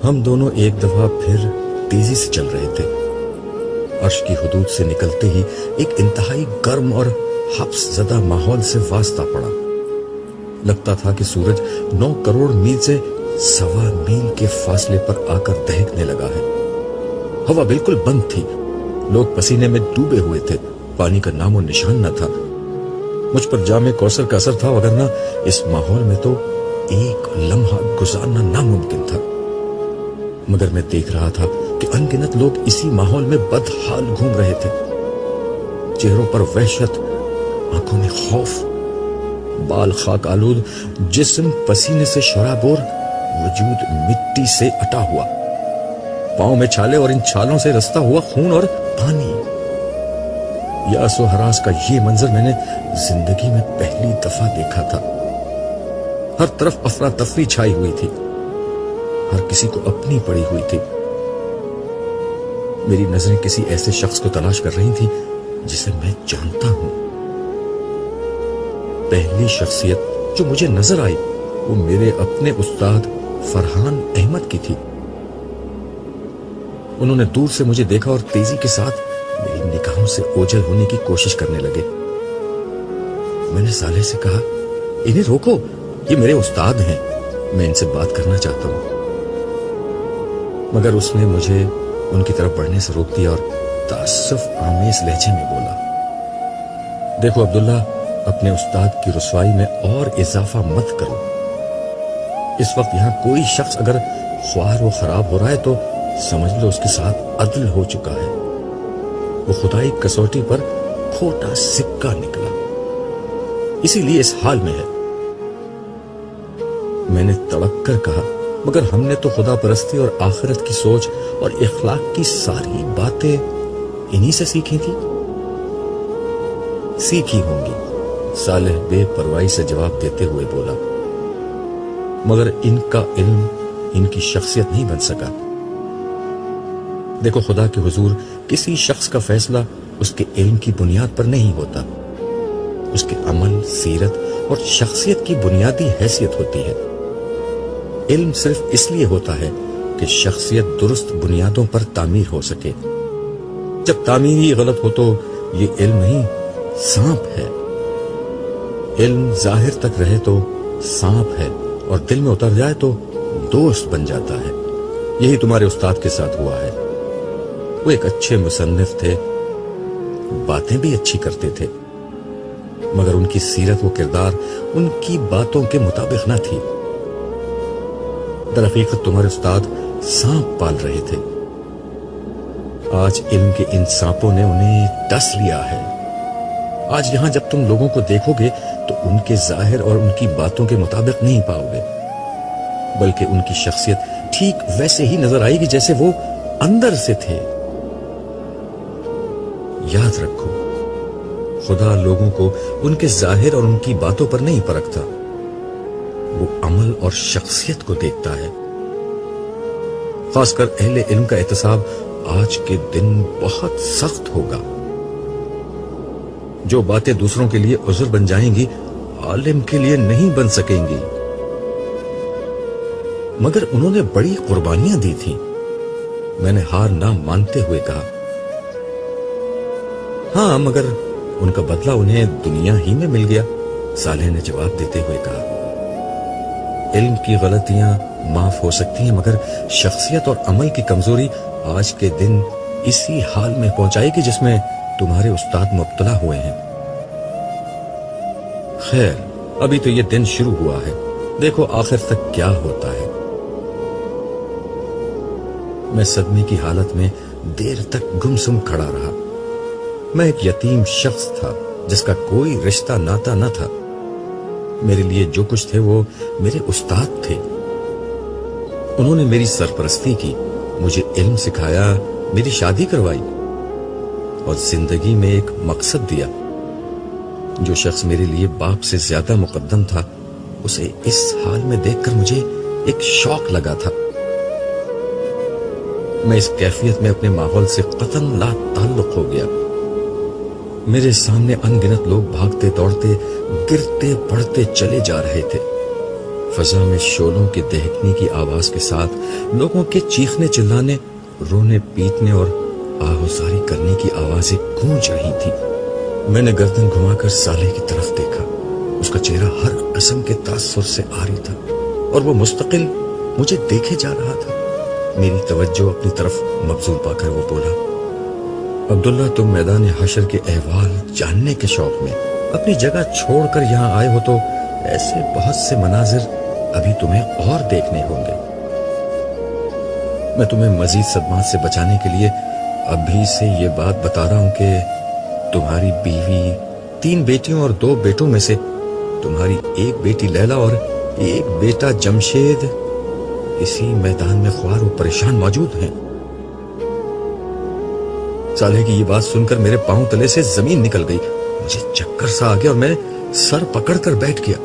ہم دونوں ایک دفعہ پھر تیزی سے چل رہے تھے۔ عرش کی حدود سے نکلتے ہی ایک انتہائی گرم اور حبس زدہ ماحول سے واسطہ پڑا۔ لگتا تھا کہ سورج 9 کروڑ میل سے 1.25 میل کے فاصلے پر آ کر دہکنے لگا ہے۔ ہوا بالکل بند تھی، لوگ پسینے میں ڈوبے ہوئے تھے، پانی کا نام و نشان نہ تھا۔ مجھ پر جام کوثر کا اثر تھا، وگرنہ اس ماحول میں تو ایک لمحہ گزارنا ناممکن تھا۔ مگر میں دیکھ رہا تھا کہ ان گنت لوگ اسی ماحول میں بدحال گھوم رہے تھے، چہروں پر وحشت، آنکھوں میں خوف، بال خاک آلود، جسم پسینے سے شرابور، وجود مٹی سے اٹا ہوا، پاؤں میں چھالے اور ان چھالوں سے رستا ہوا خون اور پانی۔ یاس و ہراس کا یہ منظر میں نے زندگی میں پہلی دفعہ دیکھا تھا۔ ہر طرف افراتفری چھائی ہوئی تھی، ہر کسی کو اپنی پڑی ہوئی تھی۔ میری نظریں کسی ایسے شخص کو تلاش کر رہی تھیں جسے میں جانتا ہوں۔ پہلی شخصیت جو مجھے نظر آئی وہ میرے اپنے استاد فرحان احمد کی تھی۔ انہوں نے دور سے مجھے دیکھا اور تیزی کے ساتھ میری نگاہوں سے اوجھل ہونے کی کوشش کرنے لگے۔ میں نے صالح سے کہا، انہیں روکو، یہ میرے استاد ہیں، میں ان سے بات کرنا چاہتا ہوں۔ مگر اس نے مجھے ان کی طرف بڑھنے سے روک دیا اور تعصف آمیز لہجے میں بولا، دیکھو عبداللہ، اپنے استاد کی رسوائی میں اور اضافہ مت کرو۔ اس وقت یہاں کوئی شخص اگر خوار و خراب ہو رہا ہے تو سمجھ لو اس کے ساتھ عدل ہو چکا ہے، وہ خدائی کسوٹی پر کھوٹا سکہ نکلا، اسی لیے اس حال میں ہے۔ میں نے تڑپ کر کہا، مگر ہم نے تو خدا پرستی اور آخرت کی سوچ اور اخلاق کی ساری باتیں انہی سے سیکھی تھی۔ سیکھی ہوں گی، صالح بے پرواہی سے جواب دیتے ہوئے بولا، مگر ان کا علم ان کی شخصیت نہیں بن سکا۔ دیکھو، خدا کے حضور کسی شخص کا فیصلہ اس کے علم کی بنیاد پر نہیں ہوتا، اس کے عمل، سیرت اور شخصیت کی بنیادی حیثیت ہوتی ہے۔ علم صرف اس لیے ہوتا ہے کہ شخصیت درست بنیادوں پر تعمیر ہو سکے۔ جب تعمیر ہی غلط ہو تو یہ علم نہیں، سانپ ہے۔ علم ظاہر تک رہے تو سانپ ہے، اور دل میں اتر جائے تو دوست بن جاتا ہے۔ یہی تمہارے استاد کے ساتھ ہوا ہے۔ وہ ایک اچھے مصنف تھے، باتیں بھی اچھی کرتے تھے، مگر ان کی سیرت و کردار ان کی باتوں کے مطابق نہ تھی۔ در حقیقت تمہارے استاد سانپ پال رہے تھے۔ آج علم کے ان سانپوں نے انہیں ڈس لیا ہے۔ آج یہاں جب تم لوگوں کو دیکھو گے تو ان کے ظاہر اور ان کی باتوں کے مطابق نہیں پاؤ گے، بلکہ ان کی شخصیت ٹھیک ویسے ہی نظر آئے گی جیسے وہ اندر سے تھے۔ یاد رکھو، خدا لوگوں کو ان کے ظاہر اور ان کی باتوں پر نہیں پرکھتا، وہ عمل اور شخصیت کو دیکھتا ہے۔ خاص کر اہل علم کا احتساب آج کے دن بہت سخت ہوگا۔ جو باتیں دوسروں کے لیے عذر بن جائیں گی، عالم کے لیے نہیں بن سکیں گی۔ مگر انہوں نے بڑی قربانیاں دی تھیں، میں نے ہار نہ مانتے ہوئے کہا۔ ہاں، مگر ان کا بدلہ انہیں دنیا ہی میں مل گیا، صالح نے جواب دیتے ہوئے کہا۔ علم کی غلطیاں معاف ہو سکتی ہیں، مگر شخصیت اور عمل کی کمزوری آج کے دن اسی حال میں پہنچائے گی جس میں تمہارے استاد مبتلا ہوئے ہیں۔ خیر، ابھی تو یہ دن شروع ہوا ہے، دیکھو آخر تک کیا ہوتا ہے۔ میں صدمے کی حالت میں دیر تک گمسم کھڑا رہا۔ میں ایک یتیم شخص تھا جس کا کوئی رشتہ ناتا نہ تھا۔ میرے لیے جو کچھ تھے وہ میرے استاد تھے۔ انہوں نے میری سرپرستی کی، مجھے علم سکھایا، میری شادی کروائی اور زندگی میں ایک مقصد دیا۔ جو شخص میرے لیے باپ سے زیادہ مقدم تھا، اسے اس حال میں دیکھ کر مجھے ایک شوق لگا تھا۔ میں اس کیفیت میں اپنے ماحول سے قطعاً لا تعلق ہو گیا۔ میرے سامنے ان گنت لوگ بھاگتے دوڑتے، گرتے پڑتے چلے جا رہے تھے۔ فضا میں شعلوں کے دہکنے کی آواز کے ساتھ لوگوں کے چیخنے چلانے، رونے پیٹنے اور آہوزاری کرنے کی آوازیں گونج رہی تھی۔ میں نے گردن گھما کر صالح کی طرف دیکھا۔ اس کا چہرہ ہر قسم کے تاثر سے عاری تھا اور وہ مستقل مجھے دیکھے جا رہا تھا۔ میری توجہ اپنی طرف مبذول پا کر وہ بولا، عبداللہ، تم میدان حشر کے احوال جاننے کے شوق میں اپنی جگہ چھوڑ کر یہاں آئے ہو، تو ایسے بہت سے مناظر ابھی تمہیں اور دیکھنے ہوں گے۔ میں تمہیں مزید صدمات سے بچانے کے لیے ابھی سے یہ بات بتا رہا ہوں کہ تمہاری بیوی، 3 بیٹیوں اور 2 بیٹوں میں سے تمہاری ایک بیٹی لیلا اور ایک بیٹا جمشید اسی میدان میں خوار و پریشان موجود ہیں۔ صالح کی یہ بات سن کر میرے پاؤں تلے سے زمین نکل گئی۔ مجھے چکر سا آ گیا اور میں سر پکڑ کر بیٹھ گیا۔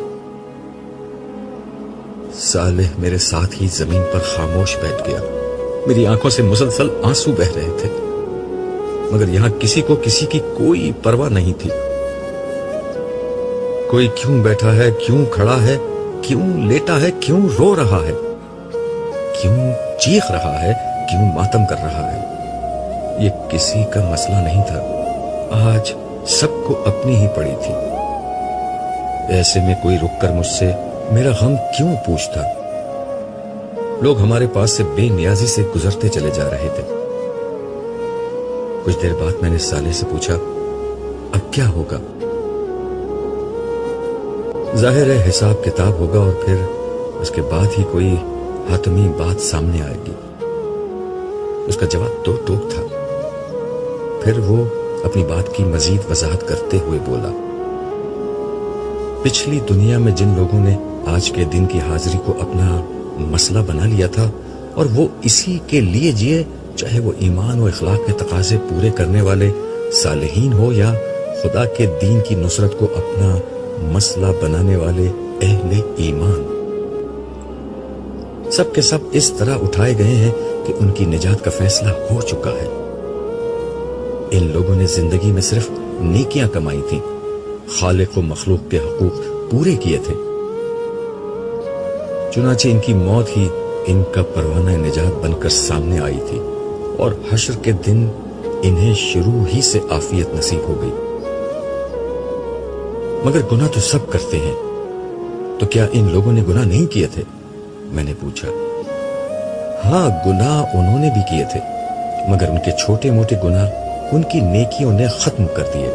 صالح میرے ساتھ ہی زمین پر خاموش بیٹھ گیا۔ میری آنکھوں سے مسلسل آنسو بہ رہے تھے، مگر یہاں کسی کو کسی کی کوئی پرواہ نہیں تھی۔ کوئی کیوں بیٹھا ہے، کیوں کھڑا ہے، کیوں لیٹا ہے، کیوں رو رہا ہے، کیوں چیخ رہا ہے، کیوں ماتم کر رہا ہے، یہ کسی کا مسئلہ نہیں تھا۔ آج سب کو اپنی ہی پڑی تھی۔ ایسے میں کوئی رک کر مجھ سے میرا غم کیوں پوچھتا؟ لوگ ہمارے پاس سے بے نیازی سے گزرتے چلے جا رہے تھے۔ کچھ دیر بعد میں نے صالح سے پوچھا، اب کیا ہوگا؟ ظاہر ہے حساب کتاب ہوگا اور پھر اس کے بعد ہی کوئی حتمی بات سامنے آئے گی۔ اس کا جواب 2 ٹوک تھا۔ پھر وہ اپنی بات کی مزید وضاحت کرتے ہوئے بولا، پچھلی دنیا میں جن لوگوں نے آج کے دن کی حاضری کو اپنا مسئلہ بنا لیا تھا اور وہ اسی کے لیے جیے، چاہے وہ ایمان و اخلاق کے تقاضے پورے کرنے والے صالحین ہو یا خدا کے دین کی نصرت کو اپنا مسئلہ بنانے والے اہل ایمان، سب کے سب اس طرح اٹھائے گئے ہیں کہ ان کی نجات کا فیصلہ ہو چکا ہے۔ ان لوگوں نے زندگی میں صرف نیکیاں کمائی تھیں، خالق و مخلوق کے حقوق پورے کیے تھے، چنانچہ ان کی موت ہی ان کا پروانہ نجات بن کر سامنے آئی تھی اور حشر کے دن انہیں شروع ہی سے عافیت نصیب ہو گئی۔ مگر گناہ تو سب کرتے ہیں، تو کیا ان لوگوں نے گناہ نہیں کیے تھے؟ میں نے پوچھا۔ ہاں، گناہ انہوں نے بھی کیے تھے، مگر ان کے چھوٹے موٹے گناہ ان کی نیکیوں نے ختم کر دیے،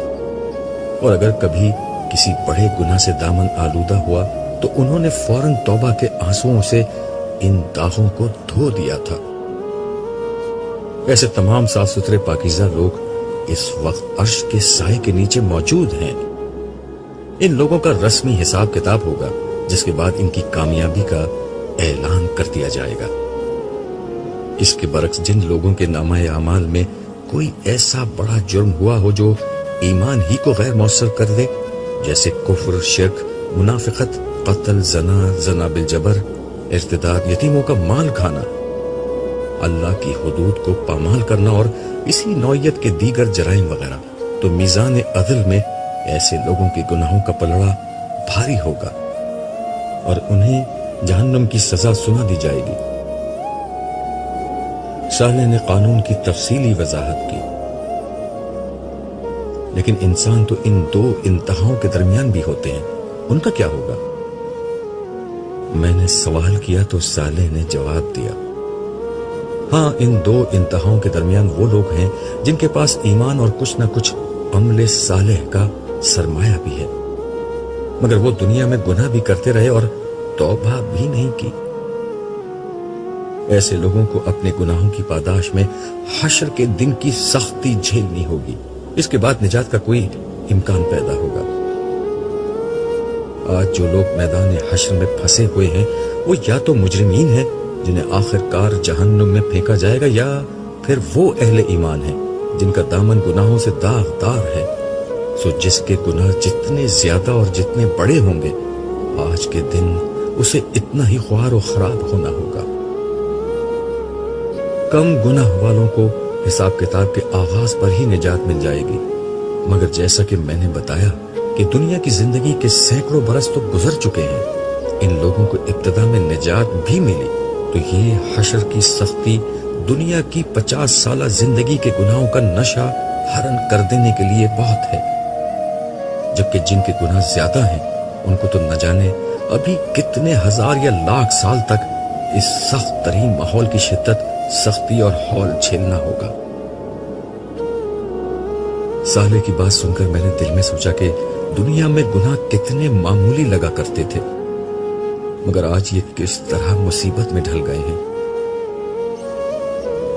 اور اگر کبھی کسی بڑے گناہ سے دامن آلودہ ہوا تو انہوں نے فوراً توبہ کے آنسوؤں سے ان داغوں کو دھو دیا تھا۔ ایسے تمام صاف ستھرے پاکیزہ لوگ اس وقت عرش کے سائے کے نیچے موجود ہیں۔ ان لوگوں کا رسمی حساب کتاب ہوگا، جس کے بعد ان کی کامیابی کا اعلان کر دیا جائے گا۔ اس کے برعکس جن لوگوں کے نامہ اعمال میں کوئی ایسا بڑا جرم ہوا ہو جو ایمان ہی کو غیر مؤثر کر دے، جیسے کفر، شرک، منافقت، قتل، زنا بالجبر، ارتداد، یتیموں کا مال کھانا، اللہ کی حدود کو پامال کرنا اور اسی نوعیت کے دیگر جرائم وغیرہ، تو میزان عدل میں ایسے لوگوں کے گناہوں کا پلڑا بھاری ہوگا اور انہیں جہنم کی سزا سنا دی جائے گی۔ صالح نے قانون کی تفصیلی وضاحت کی، لیکن انسان تو ان 2 انتہاؤں کے درمیان بھی ہوتے ہیں، ان کا کیا ہوگا؟ میں نے سوال کیا تو صالح نے جواب دیا، ہاں، ان 2 انتہاؤں کے درمیان وہ لوگ ہیں جن کے پاس ایمان اور کچھ نہ کچھ عمل صالح کا سرمایہ بھی ہے، مگر وہ دنیا میں گناہ بھی کرتے رہے اور توبہ بھی نہیں کی۔ ایسے لوگوں کو اپنے گناہوں کی پاداش میں حشر کے دن کی سختی جھیلنی ہوگی، اس کے بعد نجات کا کوئی امکان پیدا ہوگا۔ آج جو لوگ میدان حشر میں پھنسے ہوئے ہیں وہ یا تو مجرمین ہیں جنہیں آخر کار جہنم میں پھینکا جائے گا، یا پھر وہ اہل ایمان ہیں جن کا دامن گناہوں سے داغدار ہے۔ سو جس کے گناہ جتنے زیادہ اور جتنے بڑے ہوں گے، آج کے دن اسے اتنا ہی خوار و خراب ہونا ہوگا۔ کم گناہ والوں کو حساب کتاب کے آغاز پر ہی نجات مل جائے گی، مگر جیسا کہ میں نے بتایا کہ دنیا کی زندگی کے سینکڑوں برس تو گزر چکے ہیں ان لوگوں کو ابتدا میں نجات بھی ملی تو یہ حشر کی سختی دنیا کی 50 سالہ زندگی کے گناہوں کا نشہ حرن کر دینے کے لیے بہت ہے، جبکہ جن کے گناہ زیادہ ہیں ان کو تو نہ جانے ابھی کتنے ہزار یا لاکھ سال تک اس سخت ترین ماحول کی شدت، سختی اور ہول جھیلنا ہوگا۔ صالح کی بات سن کر میں نے دل میں سوچا کہ دنیا میں گناہ کتنے معمولی لگا کرتے تھے، مگر آج یہ کس طرح مصیبت میں ڈھل گئے ہیں۔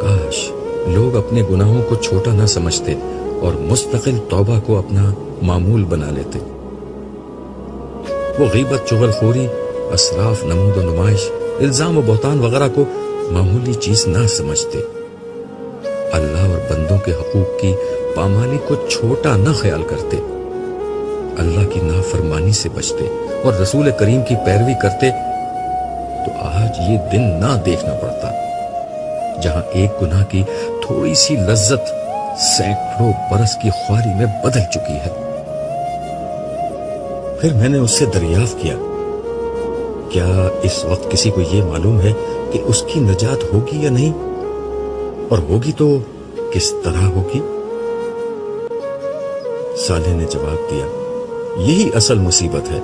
کاش لوگ اپنے گناہوں کو چھوٹا نہ سمجھتے اور مستقل توبہ کو اپنا معمول بنا لیتے۔ وہ غیبت، چغلخوری، اسراف، نمود و نمائش، الزام و بہتان وغیرہ کو معمولی چیز نہ سمجھتے، اللہ اور بندوں کے حقوق کی پامالی کو چھوٹا نہ خیال کرتے، اللہ کی نافرمانی سے بچتے اور رسول کریم کی پیروی کرتے، تو آج یہ دن نہ دیکھنا پڑتا جہاں ایک گناہ کی تھوڑی سی لذت سینکڑوں برس کی خواری میں بدل چکی ہے۔ پھر میں نے اس سے دریافت کیا، کیا اس وقت کسی کو یہ معلوم ہے کہ اس کی نجات ہوگی یا نہیں، اور ہوگی تو کس طرح ہوگی؟ صالح نے جواب دیا، یہی اصل مصیبت ہے،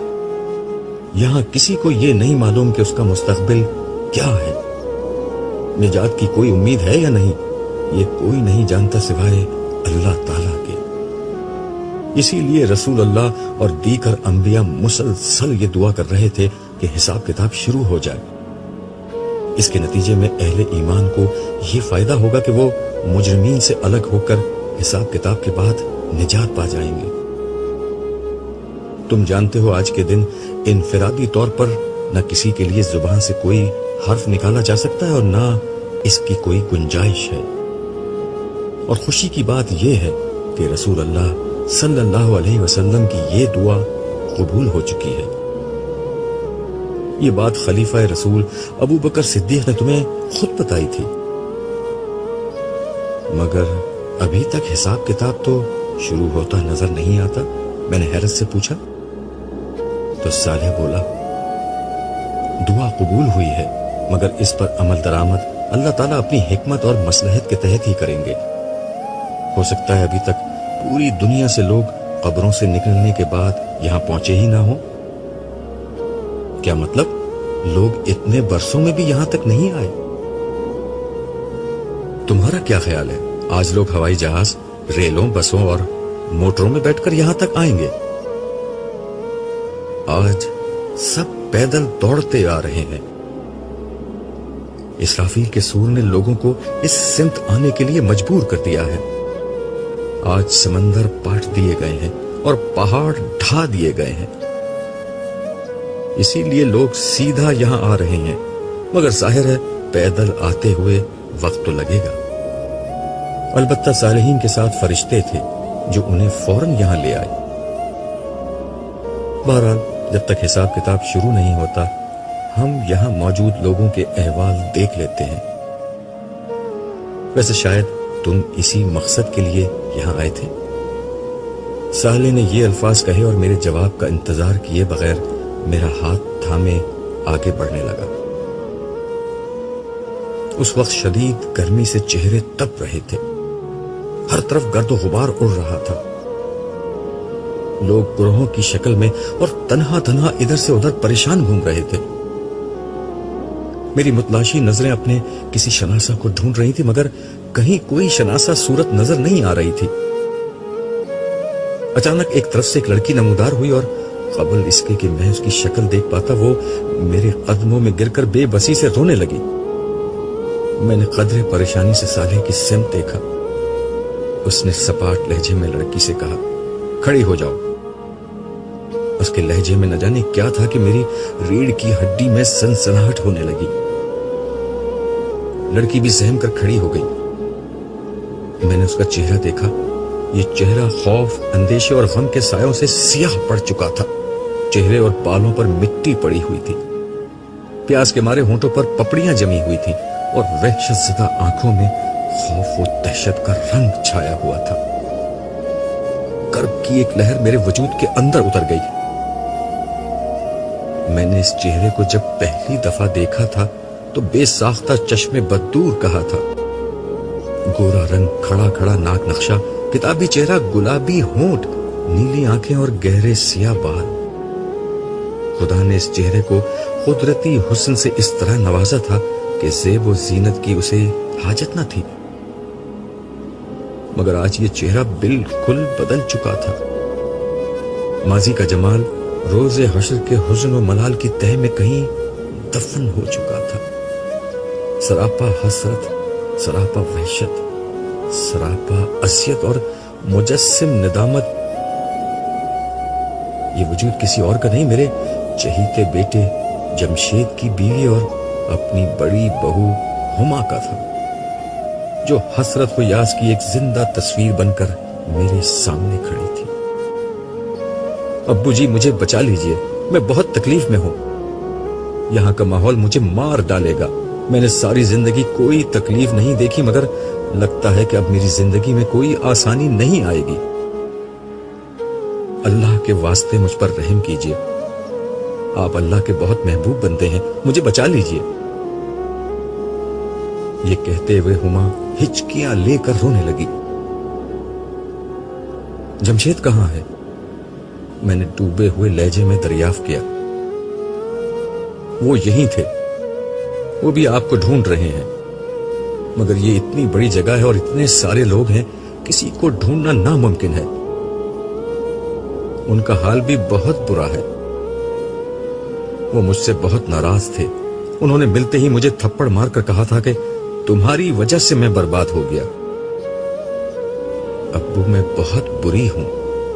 یہاں کسی کو یہ نہیں معلوم کہ اس کا مستقبل کیا ہے، نجات کی کوئی امید ہے یا نہیں، یہ کوئی نہیں جانتا سوائے اللہ تعالیٰ کے۔ اسی لیے رسول اللہ اور دیگر انبیاء مسلسل یہ دعا کر رہے تھے کہ حساب کتاب شروع ہو جائے۔ اس کے نتیجے میں اہل ایمان کو یہ فائدہ ہوگا کہ وہ مجرمین سے الگ ہو کر حساب کتاب کے بعد نجات پا جائیں گے۔ تم جانتے ہو آج کے دن انفرادی طور پر نہ کسی کے لیے زبان سے کوئی حرف نکالا جا سکتا ہے اور نہ اس کی کوئی گنجائش ہے، اور خوشی کی بات یہ ہے کہ رسول اللہ صلی اللہ علیہ وسلم کی یہ دعا قبول ہو چکی ہے۔ یہ بات خلیفہ رسول ابو بکر صدیق نے تمہیں خود بتائی تھی، مگر ابھی تک حساب کتاب تو شروع ہوتا نظر نہیں آتا۔ میں نے حیرت سے پوچھا تو صالح بولا، دعا قبول ہوئی ہے مگر اس پر عمل درآمد اللہ تعالیٰ اپنی حکمت اور مصلحت کے تحت ہی کریں گے۔ ہو سکتا ہے ابھی تک پوری دنیا سے لوگ قبروں سے نکلنے کے بعد یہاں پہنچے ہی نہ ہوں۔ کیا مطلب؟ لوگ اتنے برسوں میں بھی یہاں تک نہیں آئے؟ تمہارا کیا خیال ہے آج لوگ ہوائی جہاز، ریلوں، بسوں اور موٹروں میں بیٹھ کر یہاں تک آئیں گے؟ آج سب پیدل دوڑتے آ رہے ہیں۔ اسرافیل کے سور نے لوگوں کو اس سمت آنے کے لیے مجبور کر دیا ہے۔ آج سمندر پاٹ دیے گئے ہیں اور پہاڑ ڈھا دیے گئے ہیں، اسی لیے لوگ سیدھا یہاں آ رہے ہیں، مگر ظاہر ہے پیدل آتے ہوئے وقت تو لگے گا۔ البتہ صالحین کے ساتھ فرشتے تھے جو انہیں فوراً یہاں لے آئے۔ بہرحال جب تک حساب کتاب شروع نہیں ہوتا ہم یہاں موجود لوگوں کے احوال دیکھ لیتے ہیں۔ ویسے شاید تم اسی مقصد کے لیے یہاں آئے تھے۔ صالح نے یہ الفاظ کہے اور میرے جواب کا انتظار کیے بغیر میرا ہاتھ تھامے آگے بڑھنے لگا۔ اس وقت شدید گرمی سے چہرے تپ رہے تھے، ہر طرف گرد و غبار اڑ رہا تھا، لوگ گروہوں کی شکل میں اور تنہا تنہا ادھر سے ادھر پریشان گھوم رہے تھے۔ میری متلاشی نظریں اپنے کسی شناسہ کو ڈھونڈ رہی تھی مگر کہیں کوئی شناسہ صورت نظر نہیں آ رہی تھی۔ اچانک ایک طرف سے ایک لڑکی نمودار ہوئی اور قبل اس کے کہ میں اس کی شکل دیکھ پاتا وہ میرے قدموں میں گر کر بے بسی سے رونے لگی۔ میں نے قدرے پریشانی سے صالح کی سمت دیکھا۔ اس نے سپاٹ لہجے میں لڑکی سے کہا، کھڑی ہو جاؤ۔ اس کے لہجے میں نہ جانے کیا تھا کہ میری ریڑھ کی ہڈی میں سنسناہٹ ہونے لگی۔ لڑکی بھی سہم کر کھڑی ہو گئی۔ میں نے اس کا چہرہ دیکھا، یہ چہرہ خوف، اندیشے اور غم کے سایوں سے سیاہ پڑ چکا تھا، چہرے اور بالوں پر مٹی پڑی ہوئی تھی، پیاس کے مارے ہونٹوں پر پپڑیاں جمی ہوئی تھیں اور وحشت زدہ آنکھوں میں خوف و دہشت کا رنگ چھایا ہوا تھا۔ کرب کی ایک لہر میرے وجود کے اندر اتر گئی۔ میں نے اس چہرے کو جب پہلی دفعہ دیکھا تھا تو بے ساختہ چشم بددور کہا تھا. گورا رنگ، کھڑا کھڑا ناک نقشہ، کتابی چہرہ، گلابی ہونٹ، نیلی آنکھیں اور گہرے سیاہ بال. خدا نے اس چہرے کو قدرتی حسن سے اس طرح نوازا تھا کہ زیب و زینت کی اسے حاجت نہ تھی. مگر آج یہ چہرہ بالکل بدل چکا تھا. ماضی کا جمال روز حشر کے حزن و ملال کی تہ میں کہیں دفن ہو چکا تھا. سراپا حسرت، سراپا وحشت، سراپا اذیت اور مجسم ندامت. یہ وجود کسی اور کا نہیں، میرے چہیتے بیٹے جمشید کی بیوی اور اپنی بڑی بہو ہما کا تھا، جو حسرت و یاس کی ایک زندہ تصویر بن کر میرے سامنے کھڑی تھی. ابو جی مجھے بچا لیجئے، میں بہت تکلیف میں ہوں. یہاں کا ماحول مجھے مار ڈالے گا. میں نے ساری زندگی کوئی تکلیف نہیں دیکھی، مگر لگتا ہے کہ اب میری زندگی میں کوئی آسانی نہیں آئے گی. اللہ کے واسطے مجھ پر رحم کیجئے. آپ اللہ کے بہت محبوب بندے ہیں، مجھے بچا لیجئے. یہ کہتے ہوئے ہما ہچکیاں لے کر رونے لگی. جمشید کہاں ہے؟ میں نے ڈوبے ہوئے لہجے میں دریافت کیا. وہ یہیں تھے، وہ بھی آپ کو ڈھونڈ رہے ہیں. مگر یہ اتنی بڑی جگہ ہے اور اتنے سارے لوگ ہیں، کسی کو ڈھونڈنا ناممکن ہے. ان کا حال بھی بہت برا ہے. وہ مجھ سے بہت ناراض تھے. انہوں نے ملتے ہی مجھے تھپڑ مار کر کہا تھا کہ تمہاری وجہ سے میں برباد ہو گیا. ابو میں بہت بری ہوں.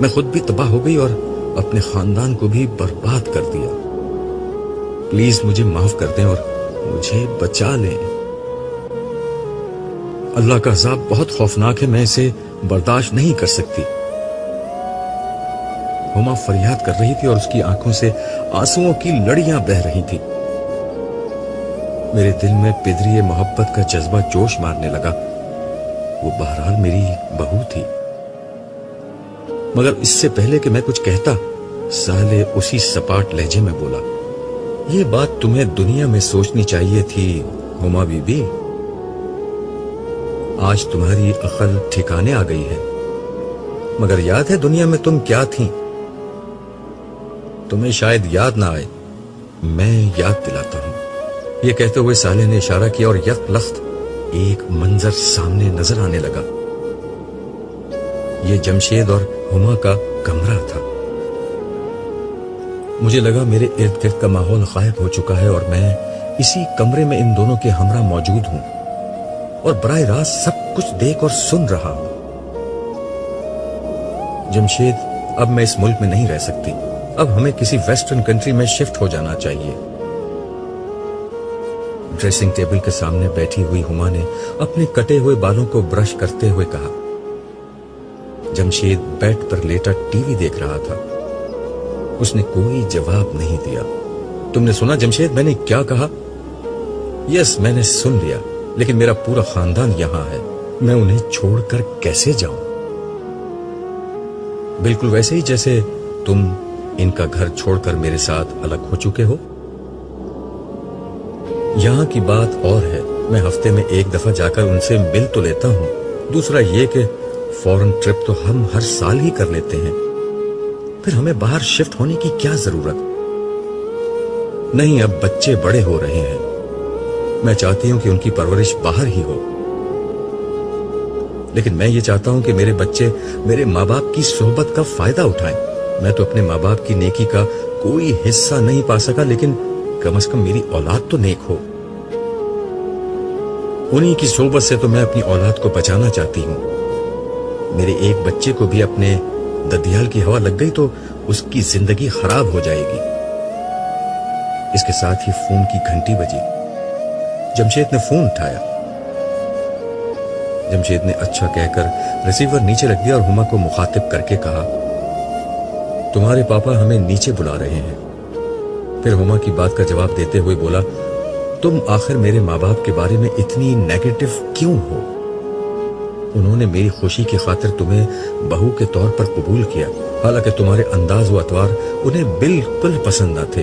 میں خود بھی تباہ ہو گئی اور اپنے خاندان کو بھی برباد کر دیا. پلیز مجھے معاف کر دیں اور مجھے بچا لیں. اللہ کا عذاب بہت خوفناک ہے، میں اسے برداشت نہیں کر سکتی. ہما فریاد کر رہی تھی اور اس کی آنکھوں سے آنسوؤں کی لڑیاں بہہ رہی تھی. میرے دل میں پدری محبت کا جذبہ جوش مارنے لگا. وہ بہرحال میری بہو تھی. مگر اس سے پہلے کہ میں کچھ کہتا، سالے اسی سپاٹ لہجے میں بولا، یہ بات تمہیں دنیا میں سوچنی چاہیے تھی ہما بی بی. آج تمہاری عقل ٹھکانے آ گئی ہے. مگر یاد ہے دنیا میں تم کیا تھیں؟ تمہیں شاید یاد نہ آئے، میں یاد دلاتا ہوں. یہ کہتے ہوئے سالے نے اشارہ کیا اور یک لخت ایک منظر سامنے نظر آنے لگا. یہ جمشید اور ہما کا کمرہ تھا. مجھے لگا میرے ارد گرد کا ماحول غائب ہو چکا ہے اور میں اسی کمرے میں ان دونوں کے ہمراہ موجود ہوں اور براہ راست سب کچھ دیکھ اور سن رہا ہوں. جمشید، اب میں اس ملک میں نہیں رہ سکتی. اب ہمیں کسی ویسٹرن کنٹری میں شفٹ ہو جانا چاہیے. ڈریسنگ ٹیبل کے سامنے بیٹھی ہوئی ہما نے اپنے کٹے ہوئے بالوں کو برش کرتے ہوئے کہا. جمشید بیڈ پر لیٹا ٹی وی دیکھ رہا تھا. اس نے کوئی جواب نہیں دیا. تم نے سنا جمشید میں نے کیا کہا؟ یس، میں نے سن لیا، لیکن میرا پورا خاندان یہاں ہے. میں انہیں چھوڑ کر کیسے جاؤں؟ بالکل ویسے ہی جیسے تم ان کا گھر چھوڑ کر میرے ساتھ الگ ہو چکے ہو. یہاں کی بات اور ہے. میں ہفتے میں ایک دفعہ جا کر ان سے مل تو لیتا ہوں. دوسرا یہ کہ فورن ٹرپ تو ہم ہر سال ہی کر لیتے ہیں. پھر ہمیں باہر شفٹ ہونے کی کیا ضرورت؟ نہیں، اب بچے بڑے ہو رہے ہیں. میں چاہتی ہوں کہ ان کی پرورش باہر ہی ہو. لیکن میں یہ چاہتا ہوں کہ میرے بچے میرے ماں باپ کی صحبت کا فائدہ اٹھائیں. میں تو اپنے ماں باپ کی نیکی کا کوئی حصہ نہیں پا سکا، لیکن کم از کم میری اولاد تو نیک ہو. انہی کی صحبت سے تو میں اپنی اولاد کو بچانا چاہتی ہوں. میرے ایک بچے کو بھی اپنے ددیال کی ہوا لگ گئی تو اس کی زندگی خراب ہو جائے گی. اس کے ساتھ ہی فون کی گھنٹی بجی. جمشید نے فون اٹھایا. جمشید نے اچھا کہہ کر ریسیور نیچے رکھ دیا اور ہما کو مخاطب کر کے کہا، تمہارے پاپا ہمیں نیچے بلا رہے ہیں. پھر ہما کی بات کا جواب دیتے ہوئے بولا، تم آخر میرے ماں باپ کے بارے میں اتنی نیگیٹو کیوں ہو؟ انہوں نے میری خوشی کی خاطر تمہیں بہو کے طور پر قبول کیا، حالانکہ تمہارے انداز و اطوار انہیں بالکل پسند نہ تھے.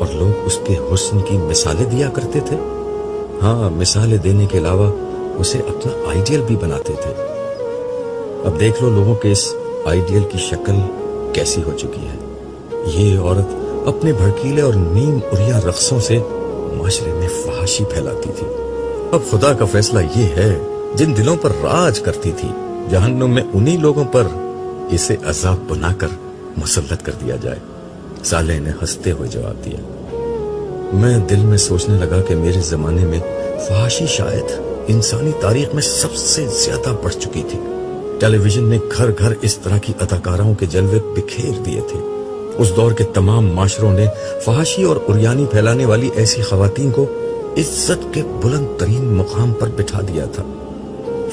اور لوگ اس کے حسن کی مثالیں دیا کرتے تھے. ہاں، مثالیں دینے کے علاوہ اسے اپنا آئیڈیل بھی بناتے تھے. اب دیکھ لو لوگوں کے اس آئیڈیل کی شکل کیسی ہو چکی ہے. یہ عورت اپنے بھڑکیلے اور نیم اریا رقصوں سے معاشرے میں فحاشی پھیلاتی تھی. اب خدا کا فیصلہ یہ ہے، جن دلوں پر راج کرتی تھی جہنم میں انہی لوگوں پر اسے عذاب بنا کر مسلط کر دیا جائے. صالح نے ہنستے ہوئے جواب دیا. میں دل میں سوچنے لگا کہ میرے زمانے میں فحاشی شاید انسانی تاریخ میں سب سے زیادہ بڑھ چکی تھی. ٹیلی ویژن نے گھر گھر اس طرح کی اداکاروں کے جلوے بکھیر دیے تھے. اس دور کے تمام معاشروں نے فحاشی اور عریانی پھیلانے والی ایسی خواتین کو عزت کے بلند ترین مقام پر بٹھا دیا تھا.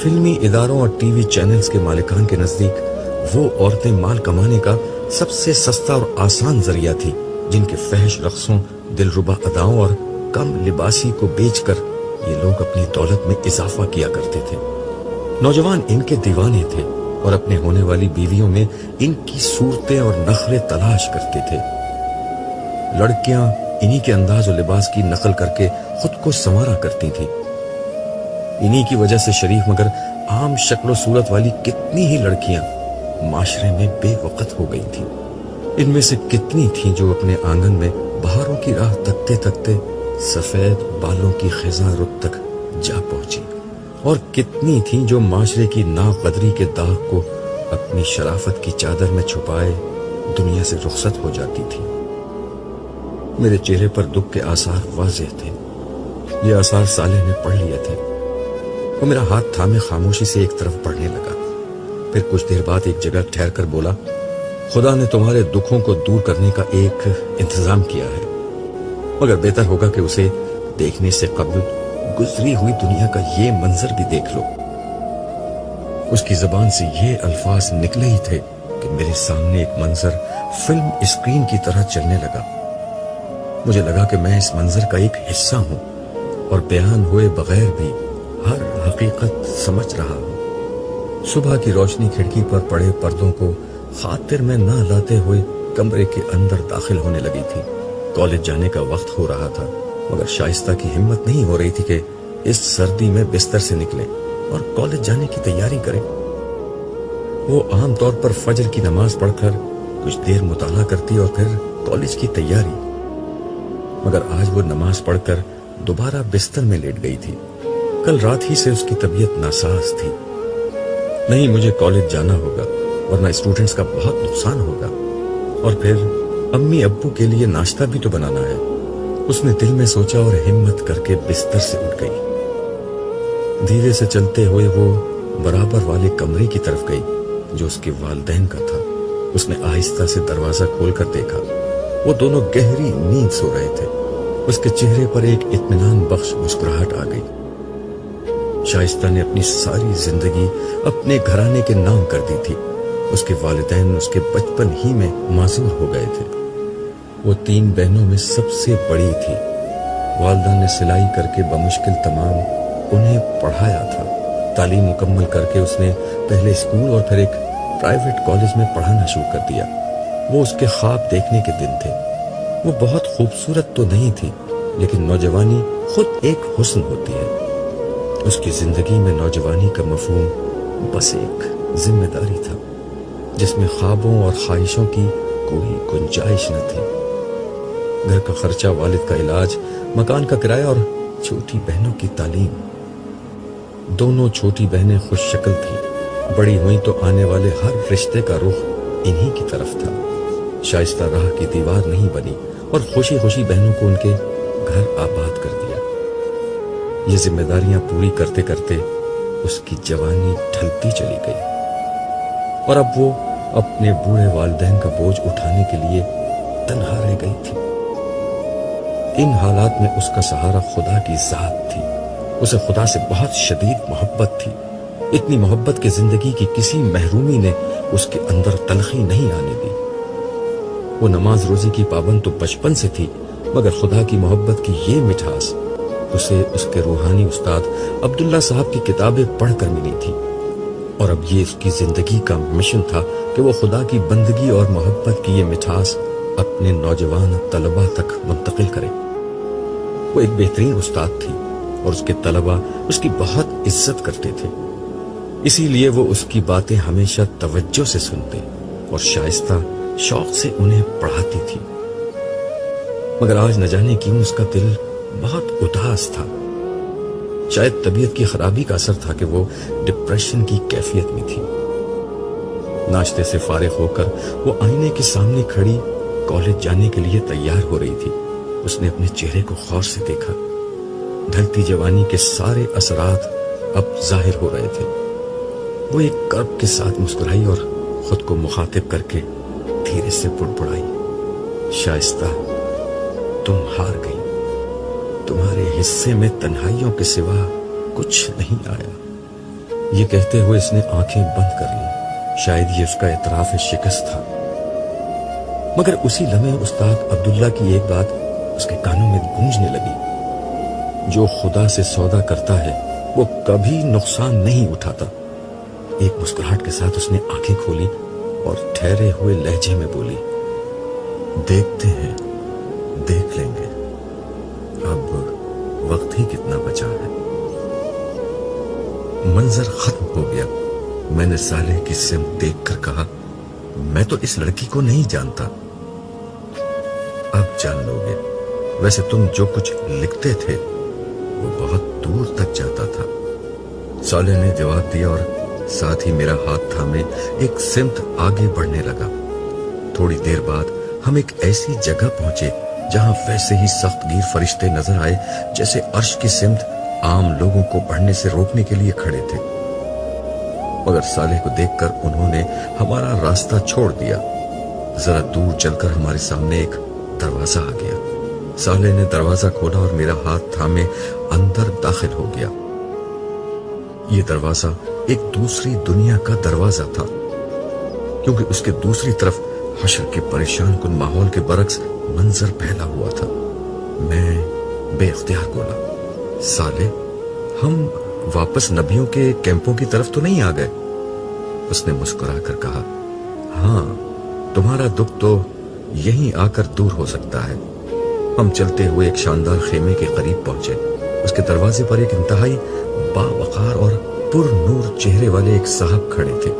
فلمی اداروں اور ٹی وی چینلز کے مالکان کے نزدیک وہ عورتیں مال کمانے کا سب سے سستا اور آسان ذریعہ تھی، جن کے فحش رقصوں، دلربا اداؤں اور کم لباسی کو بیچ کر یہ لوگ اپنی دولت میں اضافہ کیا کرتے تھے. نوجوان ان کے دیوانے تھے اور اپنے ہونے والی بیویوں میں ان کی صورتیں اور نخرے تلاش کرتے تھے. لڑکیاں انہی کے انداز و لباس کی نقل کر کے خود کو سنوارا کرتی تھیں. انہی کی وجہ سے شریف مگر عام شکل و صورت والی کتنی ہی لڑکیاں معاشرے میں بے وقت ہو گئی تھیں. ان میں سے کتنی تھیں جو اپنے آنگن میں بہاروں کی راہ تکتے تکتے سفید بالوں کی خزاں رخ تک جا پہنچی، اور کتنی تھیں جو معاشرے کی ناقدری کے داغ کو اپنی شرافت کی چادر میں چھپائے دنیا سے رخصت ہو جاتی تھی. میرے چہرے پر دکھ کے آثار واضح تھے. یہ آثار صالح نے پڑھ لیے تھے. وہ میرا ہاتھ تھامے خاموشی سے ایک طرف بڑھنے لگا. پھر کچھ دیر بعد ایک جگہ ٹھہر کر بولا، خدا نے تمہارے دکھوں کو دور کرنے کا ایک انتظام کیا ہے، مگر بہتر ہوگا کہ اسے دیکھنے سے قبل گزری ہوئی دنیا کا یہ منظر بھی دیکھ لو. اس کی زبان سے یہ الفاظ نکلے ہی تھے کہ میرے سامنے ایک منظر فلم اسکرین کی طرح چلنے لگا. مجھے لگا کہ میں اس منظر کا ایک حصہ ہوں اور بیان ہوئے بغیر بھی ہر حقیقت سمجھ رہا ہوں. صبح کی روشنی کھڑکی پر پڑے پردوں کو خاطر میں نہ لاتے ہوئے کمرے کے اندر داخل ہونے لگی تھی. کالج جانے کا وقت ہو رہا تھا، مگر شائستہ کی ہمت نہیں ہو رہی تھی کہ اس سردی میں بستر سے نکلیں اور کالج جانے کی تیاری کریں. وہ عام طور پر فجر کی نماز پڑھ کر کچھ دیر مطالعہ کرتی اور پھر کالج کی تیاری، مگر آج وہ نماز پڑھ کر دوبارہ بستر میں لیٹ گئی تھی. کل رات ہی سے اس کی طبیعت ناساز تھی. نہیں، مجھے کالج جانا ہوگا ورنہ اسٹوڈنٹس کا بہت نقصان ہوگا، اور پھر امی ابو کے لیے ناشتہ بھی تو بنانا ہے. اس نے دل میں سوچا اور ہمت کر کے بستر سے اٹھ گئی. دھیرے سے چلتے ہوئے وہ برابر والے کمرے کی طرف گئی جو اس کے والدین کا تھا. اس نے آہستہ سے دروازہ کھول کر دیکھا. وہ دونوں گہری نیند سو رہے تھے. اس کے چہرے پر ایک اطمینان بخش مسکراہٹ آ گئی. شائستہ نے اپنی ساری زندگی اپنے گھرانے کے نام کر دی تھی. اس کے والدین اس کے بچپن ہی میں معذور ہو گئے تھے. وہ 3 بہنوں میں سب سے بڑی تھی. والدہ نے سلائی کر کے بمشکل تمام انہیں پڑھایا تھا. تعلیم مکمل کر کے اس نے پہلے اسکول اور پھر ایک پرائیویٹ کالج میں پڑھانا شروع کر دیا. وہ اس کے خواب دیکھنے کے دن تھے. وہ بہت خوبصورت تو نہیں تھی، لیکن نوجوانی خود ایک حسن ہوتی ہے. اس کی زندگی میں نوجوانی کا مفہوم بس ایک ذمہ داری تھا جس میں خوابوں اور خواہشوں کی کوئی گنجائش نہ تھی. گھر کا خرچہ، والد کا علاج، مکان کا کرایہ اور چھوٹی بہنوں کی تعلیم. دونوں چھوٹی بہنیں خوش شکل تھیں. بڑی ہوئیں تو آنے والے ہر رشتے کا رخ انہی کی طرف تھا. شائستہ راہ کی دیوار نہیں بنی اور خوشی خوشی بہنوں کو ان کے گھر آباد کر دیا. یہ ذمہ داریاں پوری کرتے کرتے اس کی جوانی ڈھلتی چلی گئی، اور اب وہ اپنے بوڑھے والدین کا بوجھ اٹھانے کے لیے تنہا رہ گئی تھی. ان حالات میں اس کا سہارا خدا کی ذات تھی. اسے خدا سے بہت شدید محبت تھی. اتنی محبت کہ زندگی کی کسی محرومی نے اس کے اندر تلخی نہیں آنے دی. وہ نماز روزی کی پابند تو بچپن سے تھی، مگر خدا کی محبت کی یہ مٹھاس اسے اس کے روحانی استاد عبداللہ صاحب کی کتابیں پڑھ کر ملی تھی. اور اب یہ اس کی زندگی کا مشن تھا کہ وہ خدا کی بندگی اور محبت کی یہ مٹھاس اپنے نوجوان طلبہ تک منتقل کرے۔ وہ ایک بہترین استاد تھی اور اس کے طلبہ اس کی بہت عزت کرتے تھے، اسی لیے وہ اس کی باتیں ہمیشہ توجہ سے سنتے اور شائستہ شوق سے انہیں پڑھاتی تھی۔ مگر آج نہ جانے کیوں اس کا دل بہت اداس تھا۔ شاید طبیعت کی خرابی کا اثر تھا کہ وہ ڈپریشن کی کیفیت میں تھی۔ ناشتے سے فارغ ہو کر وہ آئینے کے سامنے کھڑی کالج جانے کے لیے تیار ہو رہی تھی۔ اس نے اپنے چہرے کو غور سے دیکھا۔ ڈھلتی جوانی کے سارے اثرات اب ظاہر ہو رہے تھے۔ وہ ایک کرب کے ساتھ مسکرائی اور خود کو مخاطب کر کے دھیرے سے بڑبڑائی، شائستہ تم ہار گئی، تمہارے حصے میں تنہائیوں کے سوا کچھ نہیں آیا۔ یہ کہتے ہوئے اس نے آنکھیں بند کر لیں، شاید یہ اس کا اعتراف شکست تھا۔ مگر اسی لمحے استاد عبداللہ کی ایک بات اس کے کانوں میں گونجنے لگی، جو خدا سے سودا کرتا ہے وہ کبھی نقصان نہیں اٹھاتا۔ ایک مسکراہٹ کے ساتھ اس نے آنکھیں کھولی اور ٹھہرے ہوئے لہجے میں بولی، دیکھتے ہیں، دیکھ لیں گے، اب وقت ہی کتنا بچا ہے۔ منظر ختم ہو گیا۔ میں نے صالح کی سمت دیکھ کر کہا، میں تو اس لڑکی کو نہیں جانتا۔ اب جان لو گے، ویسے تم جو کچھ لکھتے تھے وہ بہت دور تک جاتا تھا۔ صالح نے جواب دیا اور ساتھ ہی میرا ہاتھ تھامے ایک سمت آگے بڑھنے لگا۔ تھوڑی دیر بعد ہم ایک ایسی جگہ پہنچے جہاں ویسے ہی سخت گیر فرشتے نظر آئے جیسے عرش کی سمت عام لوگوں کو بڑھنے سے روکنے کے لیے کھڑے تھے۔ مگر صالح کو دیکھ کر انہوں نے ہمارا راستہ چھوڑ دیا۔ ذرا دور چل کر ہمارے سامنے ایک دروازہ آ گیا۔ صالح نے دروازہ کھولا اور میرا ہاتھ تھامے اندر داخل ہو گیا۔ یہ دروازہ ایک دوسری دنیا کا دروازہ تھا، کیونکہ اس کے دوسری طرف حشر کے پریشان کن ماحول کے برعکس منظر پھیلا ہوا تھا۔ میں بے اختیار بولا، صالح، ہم واپس نبیوں کے کیمپوں کی طرف تو نہیں آ گئے؟ اس نے مسکرا کر کہا، ہاں، تمہارا دکھ تو یہیں آ کر دور ہو سکتا ہے۔ ہم چلتے ہوئے ایک شاندار خیمے کے قریب پہنچے۔ اس کے دروازے پر ایک انتہائی باوقار اور پر نور چہرے والے ایک صاحب کھڑے تھے۔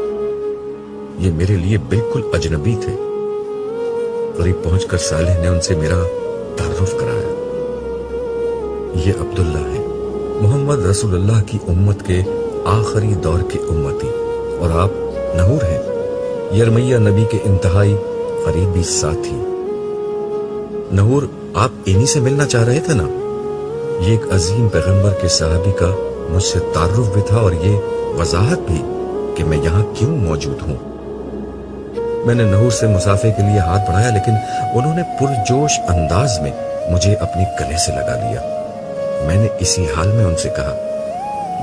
یہ میرے لیے بالکل اجنبی تھے۔ قریب پہنچ کر صالح نے ان سے میرا تعارف کرایا۔ یہ عبداللہ ہے، محمد رسول اللہ کی امت کے آخری دور کے امتی، اور آپ نحور ہیں، یرمیہ نبی کے انتہائی قریبی ساتھی۔ نحور، آپ انہی سے ملنا چاہ رہے تھے نا؟ یہ ایک عظیم پیغمبر کے صحابی کا مجھ سے تعارف بھی تھا اور یہ وضاحت بھی کہ میں یہاں کیوں موجود ہوں۔ میں نے نحور سے مسافے کے لیے ہاتھ بڑھایا، لیکن انہوں نے پرجوش انداز میں مجھے اپنے گلے سے لگا لیا۔ میں نے اسی حال میں ان سے کہا،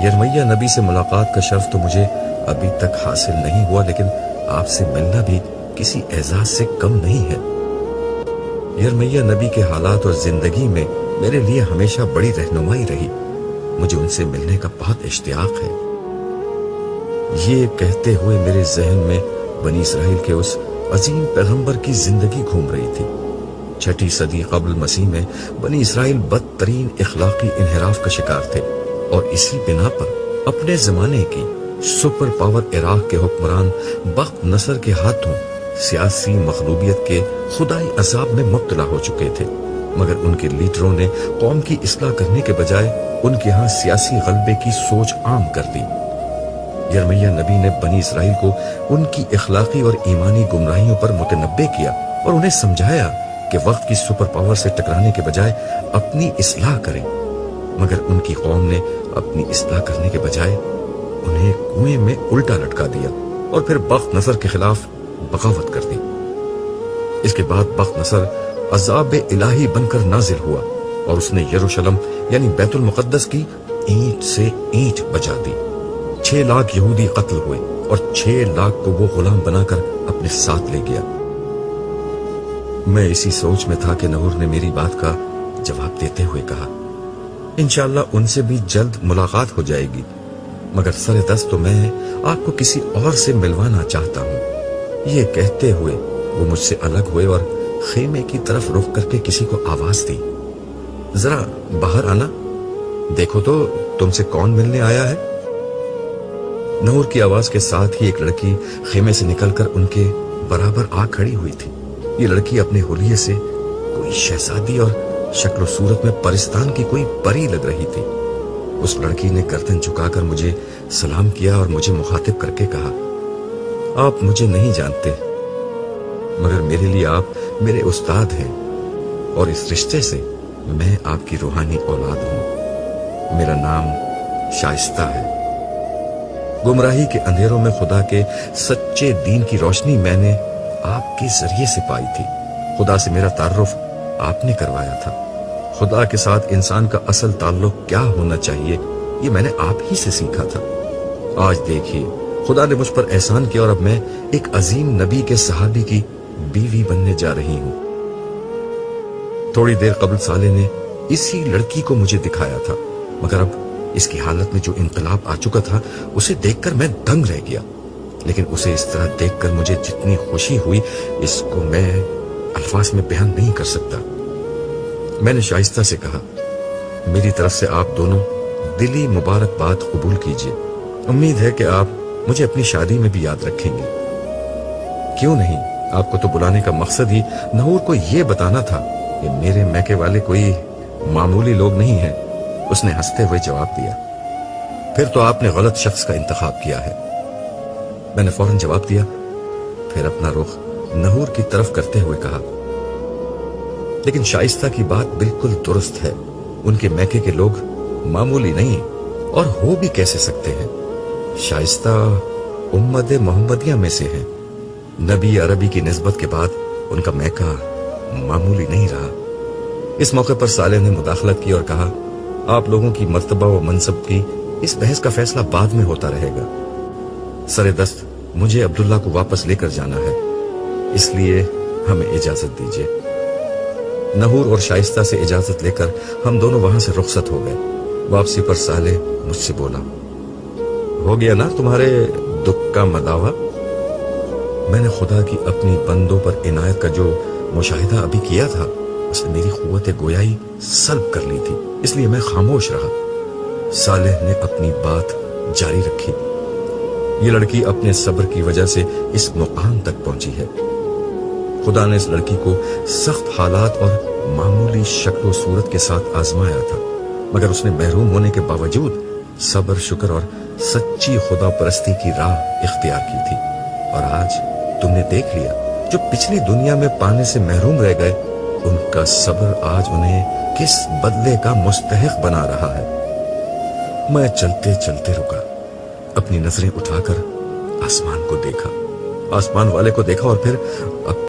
یرمیہ نبی سے ملاقات کا شرف تو مجھے ابھی تک حاصل نہیں ہوا، لیکن آپ سے ملنا بھی کسی اعزاز سے کم نہیں ہے۔ یرمیہ نبی کے حالات اور زندگی میں میرے لیے ہمیشہ بڑی رہنمائی رہی، مجھے ان سے ملنے کا بہت اشتیاق ہے۔ یہ کہتے ہوئے میرے ذہن میں بنی اسرائیل کے اس عظیم پیغمبر کی زندگی گھوم رہی تھی۔ 6 صدی قبل مسیح میں بنی اسرائیل بدترین اخلاقی انحراف کا شکار تھے، اور اسی بنا پر اپنے زمانے کی سپر پاور عراق کے حکمران بخت نصر کے ہاتھوں سیاسی مغلوبیت کے خدائی عذاب میں مبتلا ہو چکے تھے۔ مگر ان کے لیڈروں نے قوم کی اصلاح کرنے کے بجائے ان کے ہاں سیاسی غلبے کی سوچ عام کر دی۔ یرمیہ نبی نے بنی اسرائیل کو ان کی اخلاقی اور ایمانی گمراہیوں پر متنبہ کیا اور انہیں سمجھایا کہ وقت کی سپر پاور سے ٹکرانے کے بجائے اپنی اصلاح کریں۔ مگر ان کی قوم نے اپنی اصلاح کرنے کے بجائے انہیں کنویں میں الٹا لٹکا دیا اور پھر بخت نصر کے خلاف بغاوت کر دی۔ اس کے بعد بخت نصر عذاب الہی بن کر نازل ہوا اور اس نے یروشلم یعنی بیت المقدس کی اینٹ سے اینٹ بجا دی۔ 6 لاکھ یہودی قتل ہوئے اور 6 لاکھ کو وہ غلام بنا کر اپنے ساتھ لے گیا۔ میں اسی سوچ میں تھا کہ نحور نے میری بات کا جواب دیتے ہوئے کہا، انشاءاللہ ان سے بھی جلد ملاقات ہو جائے گی، مگر سر دست تو میں آپ کو کسی اور سے ملوانا چاہتا ہوں۔ یہ کہتے ہوئے وہ مجھ سے الگ ہوئے اور خیمے کی طرف رخ کر کے کسی کو آواز دی، ذرا باہر آنا، دیکھو تو تم سے کون ملنے آیا ہے۔ نور کی آواز کے ساتھ ہی ایک لڑکی خیمے سے نکل کر ان کے برابر آ کھڑی ہوئی تھی۔ یہ لڑکی اپنے حلیے سے کوئی شہزادی اور شکل و صورت میں پرستان کی کوئی پری لگ رہی تھی۔ اس لڑکی نے گردن جھکا کر مجھے سلام کیا اور مجھے مخاطب کر کے کہا، آپ مجھے نہیں جانتے، مگر میرے لیے آپ میرے استاد ہیں، اور اس رشتے سے میں آپ کی روحانی اولاد ہوں۔ میرا نام شائستہ ہے۔ گمراہی کے اندھیروں میں خدا کے سچے دین کی روشنی میں نے آپ کے ذریعے سے پائی تھی۔ خدا سے میرا تعارف آپ نے کروایا تھا۔ خدا کے ساتھ انسان کا اصل تعلق کیا ہونا چاہیے یہ میں نے آپ ہی سے سیکھا تھا۔ آج دیکھیے خدا نے مجھ پر احسان کیا اور اب میں ایک عظیم نبی کے صحابی کی بیوی بننے جا رہی ہوں۔ تھوڑی دیر قبل صالح نے اسی لڑکی کو مجھے دکھایا تھا، مگر اب اس کی حالت میں جو انقلاب آ چکا تھا اسے دیکھ کر میں دنگ رہ گیا، لیکن اسے اس طرح دیکھ کر مجھے جتنی خوشی ہوئی اس کو میں الفاظ میں بیان نہیں کر سکتا۔ میں نے شائستہ سے کہا، میری طرف سے آپ دونوں دلی مبارکباد قبول کیجیے، امید ہے کہ آپ مجھے اپنی شادی میں بھی یاد رکھیں گے۔ کیوں نہیں، آپ کو تو بلانے کا مقصد ہی نحور کو یہ بتانا تھا کہ میرے میکے والے کوئی معمولی لوگ نہیں ہیں، اس نے ہنستے ہوئے جواب دیا۔ پھر تو آپ نے غلط شخص کا انتخاب کیا ہے، میں نے فوراً جواب دیا، پھر اپنا رخ نحور کی طرف کرتے ہوئے کہا، لیکن شائستہ کی بات بالکل درست ہے، ان کے میکے کے لوگ معمولی نہیں اور ہو بھی کیسے سکتے ہیں۔ شائستہ امت محمدیہ میں سے ہے، نبی عربی کی نسبت کے بعد ان کا میکہ معمولی نہیں رہا۔ اس موقع پر صالح نے مداخلت کی اور کہا، آپ لوگوں کی مرتبہ و منصب کی اس بحث کا فیصلہ بعد میں ہوتا رہے گا، سر دست مجھے عبداللہ کو واپس لے کر جانا ہے، اس لیے ہمیں اجازت دیجیے۔ نحور اور شائستہ سے اجازت لے کر ہم دونوں وہاں سے رخصت ہو گئے۔ واپسی پر صالح مجھ سے بولا، ہو گیا نا تمہارے دکھ کا مداوع؟ میں نے خدا کی اپنی بندوں پر عنایت کا جو مشاہدہ ابھی کیا تھا اس نے میری قوت گویائی سلب کر لی تھی، اس لیے میں خاموش رہا۔ صالح نے اپنی بات جاری رکھی، یہ لڑکی اپنے صبر کی وجہ سے اس مقام تک پہنچی ہے۔ خدا نے اس لڑکی کو سخت حالات اور معمولی شکل و صورت کے ساتھ آزمایا تھا، مگر اس نے محروم ہونے کے باوجود صبر، شکر اور سچی خدا پرستی کی راہ اختیار کی تھی، اور آج تم نے دیکھ لیا جو پچھلی دنیا میں پانے سے محروم رہ گئے ان کا صبر آج انہیں کس بدلے کا مستحق بنا رہا ہے۔ میں چلتے چلتے رکا، اپنی نظریں اٹھا کر آسمان کو دیکھا، آسمان والے کو دیکھا اور پھر